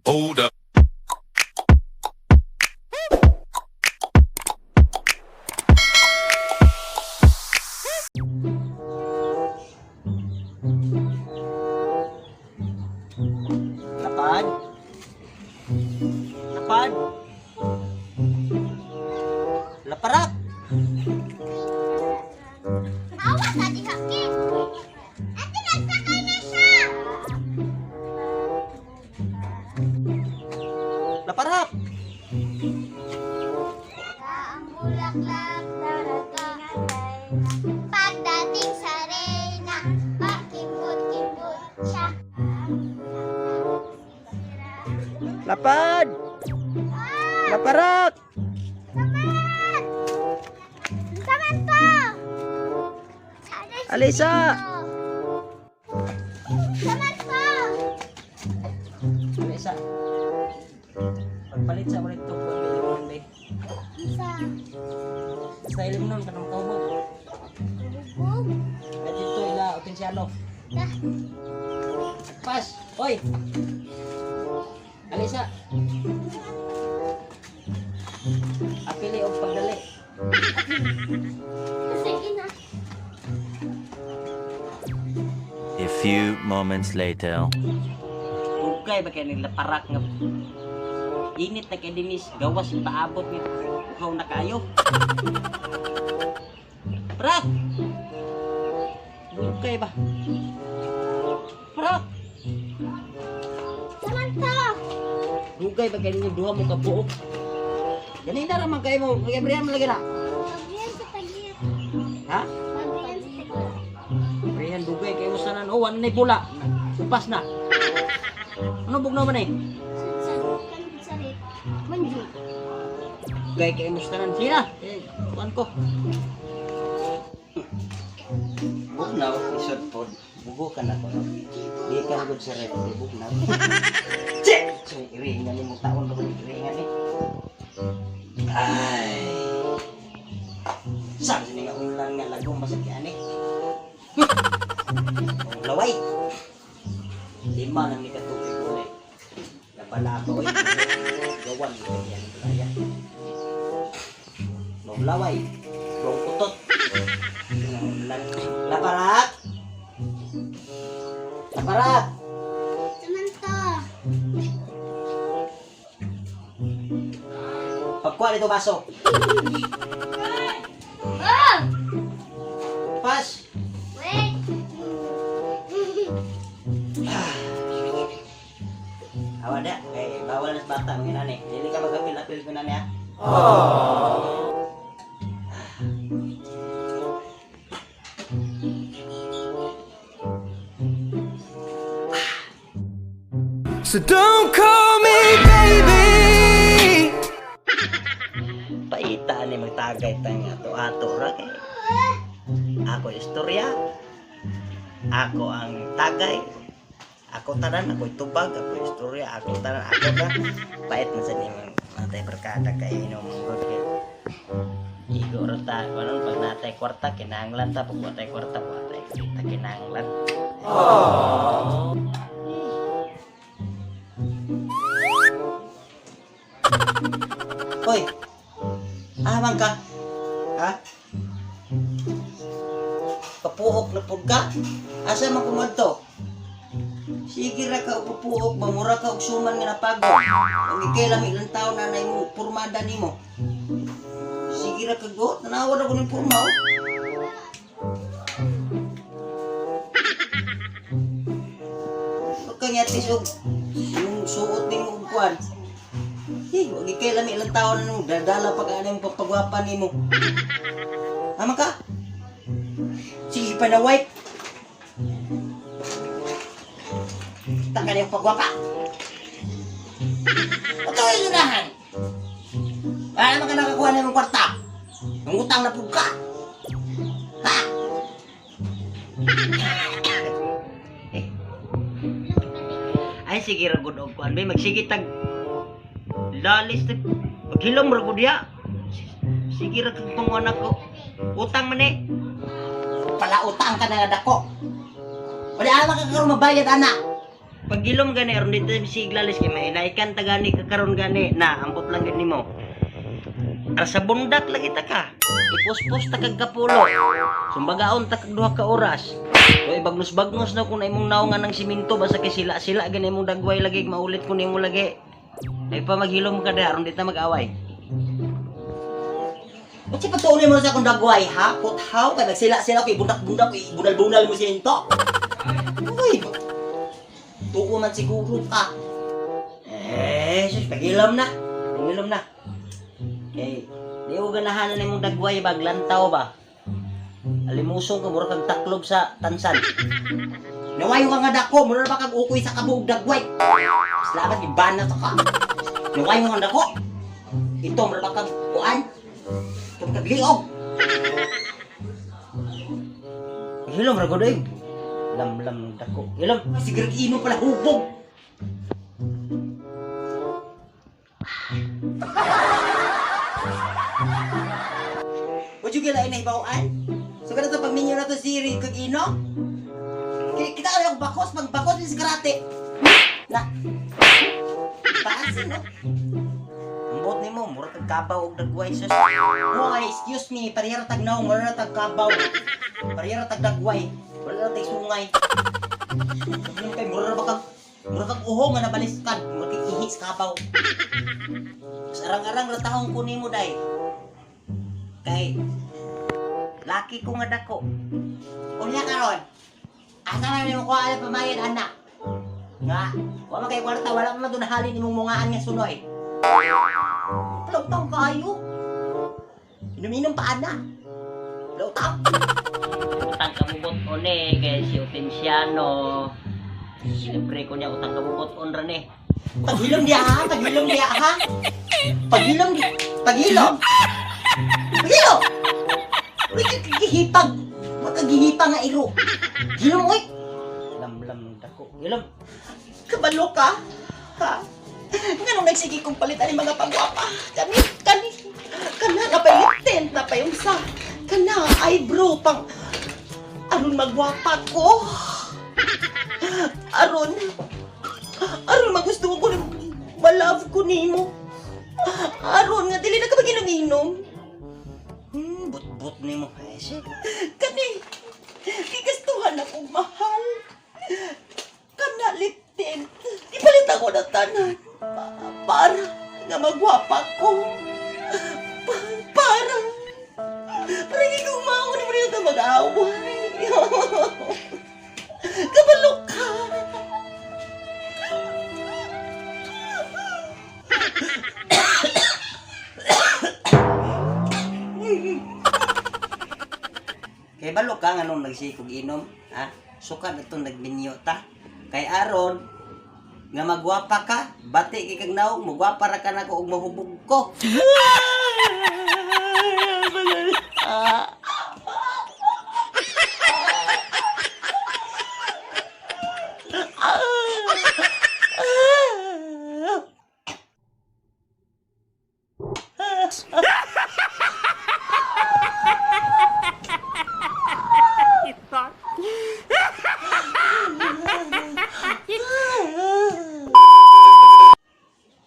Hold up. Lapad. Lapad. Laparak. Awas tadi kaki. Nanti nagsakay na siya. Laparak. Ang bulaklak darating pagdating sa reyna, pakibot-kibot siya. Lapad. Laparak. Samat! Samat po! Sana si Alisa! Tito. Samat po! Alisa. Pagpalit sa ulit to kung may limon ba. Isa. Basta limon kanang kaubog. Bubog. At dito ila otensyano. Dah. Pas. Hoy. Alisa. Apili og pagdali. Sige na. A few moments later. Dugay ba kay nila parak nga init na kay dinis gawas yung paabot ni uhaw na kayo. Parak. Dugay ba? Parak. Samat po! Dugay ba kay ninyo duha mo ka buok? Ganina raman kayo mo, Gabriel mo lagi na. Pagyan sa taglit. Ha? Pagyan sa taglit. Gabriel dugay kayo mo sanan. Oh, ano na pula? Upas na. Ano bugnaw man eh? Sarit. Manju. Dugay kayo mo sanan. Sige na. Kuhan ko. Bugnaw, isod po. Bugo ka na ko. No? Di ka na good sa red. Bugnaw. Check! So, iringan ni mo taon na ba iringan eh? Ay. Saan sini nga ulan nga lagong masakyan eh? Ang laway. Lima nang nikatubig ulit. Napala ako eh. Gawan ko yan ang playa. Ang laway. Ang putot. Ang ulan. Laparak! Laparak! Samanta. Pagkuha nito baso. Oh! Pas! Wait. Awa na, kay bawal na sa bata mga nani. Hindi ka magkapil-apil ko nani ha. So don't call me baby. Paita ni magtagay tang ato-ato ra kay. Ako istorya. Ako ang tagay. Ako tanan, ako tubag, ako istorya, ako tanan, ako na. Pait man sa nimo natay barkada kay inom good kay. Igo ra ta, kanon pag natay kwarta kinahanglan ta, pag watay kwarta watay kita kinahanglan. Hoy. Amang ka. Ha? Kapuhok na pud ka. Asa man kumadto? Sige ra ka upuhok, mamura ka og suman nga napagod. Ang ikailang ilang taon na nay mo pormada nimo. Sige ra ka go, tanawa ra ko ning porma. Oh. Kanya tisog yung suot nimo og kuan. Wag ikailang ilang taon na mo dadala pa ka nimo papagwapa nimo. Ama ka? Sige pa na wipe. Kita ka niyong pagwapa. Ito yung yunahan. Wala naman ka nakakuha na yung kwarta. Ang utang na pugka. Ha? Ay, sige ragod og kuan. May magsige tag lalis tag maghilom ragod ya. Sige ra kag panganak ko. Utang man eh. Pala utang ka na nga dako. Wala ama ka karon mabayad anak. Pagilom gani aron dito siglalis kay may naikan ta gani kakaron gani na ambot lang gani mo. Ara sa bundak lagi ta ka. Ipos-pos ta kag kapulo. Sumbagaon ta kag duha ka oras. So ibagnos-bagnos na kung imong naungan ng siminto basta kay sila gani imong dagway lagi maulit ko nimo lagi. Ay pa maghilom ka da aron di ta mag-away. Ba't si pagtuloy mo sa akong dagway ha? Puthaw kay nagsila-sila ko ibundak-bundak ibunal-bunal mo siminto. Uy. Tuko man siguro ka. Sus, pag-ilom na. Pag-ilom na. Okay. Di ko ganahanan na mong dagway ba, glantaw ba? Alimusong ka, mura kang taklob sa tansan. Nawayo ka nga dako, mura ba kag ukoy sa kabuog dagway? Salamat, iban na to ka. Nawayo nga dako. Ito, mura ba kag kuan? Ito kag liog. Hilom, ragodoy. Lam-lam ng dako. Hilom, sigarig ino pala hubog. Huwag yung gilain na ibawaan. So ganito pag minyo na to si kag ino. Kita ka yung bakos, pag bakos yung karate. Na. Taas no? Ambot ni mo, mura kag kabaw og dagway sus. Hoy, excuse me, parehara tag naong, mura na tag kabaw. Parehara tag dagway. Wala na tayo sungay. Yung kay mura kag uho nga nabaliskad. Mura kag ihis kabaw. Arang-arang ratahong kunin mo day. Kay laki ko nga dako. Unya karon. Asa na nimo ko ala pamayan anak. Nga, wala kay kwarta wala man dunahalin imong mungaan nga sunoy. Lautang kayo. Inom-inom pa ana. Lautang. Utang kabubot on kay si Otensiano. Siyempre ko niya utang kabubot on ran eh. Paghilom dia ha, paghilom dia ha. Paghilom. Paghilom. Uy, kagihipag. Magkagihipag nga iro. Hilom, uy. Lam-lam ng dako. Hilom. Kabalo ka? Ha? Ganong nagsigi kong palitan ng mga pagwapa. Kana na pa yung tent na pa yung sa. Kana, eyebrow pang. Aron magwapa ko. Aron magustuhan ko ng malove ko nimo. Aron nga, dili na ka mag-inom-inom. But nimo. Kani, gigastuhan akong mahal. Kana, liptin. Ipalit ako na tanan. Para nga magwapa ko. Para hindi ko umaon mo rin ito mag-away. Kabalo ka. Kay balo ka nga nung nagsikog inom, ha? Suka na itong nagminyo ta. Kay aron, nga magwapa ka, bati kay kag naog, magwapa ra ka na ko og mahubog ko.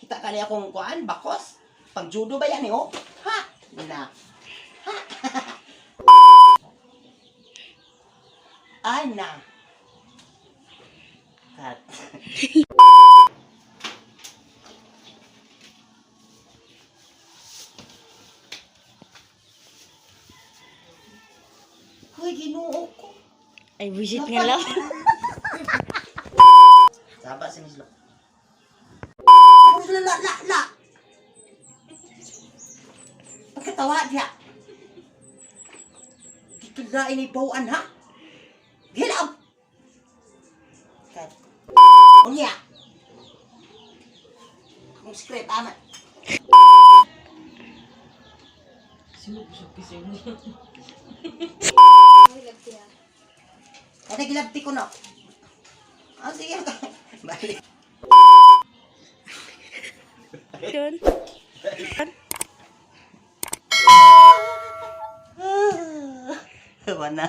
Kita kali akong kuan, bakos. Pag judo ba yan eh, oh? Ha? Gina. Ha? Ay na. Cut. Hoy, Ginoo ko. Ay, visit nga lang. Saba sa mislo. La. Pagkatawa diya. Kikiglain ni bawaan ha. Gilaw. Kat. Unya. Kung script amat. Sino pising mo? Ada gilabti ko no. Ah, sige ka. Balik. Yun. Wala.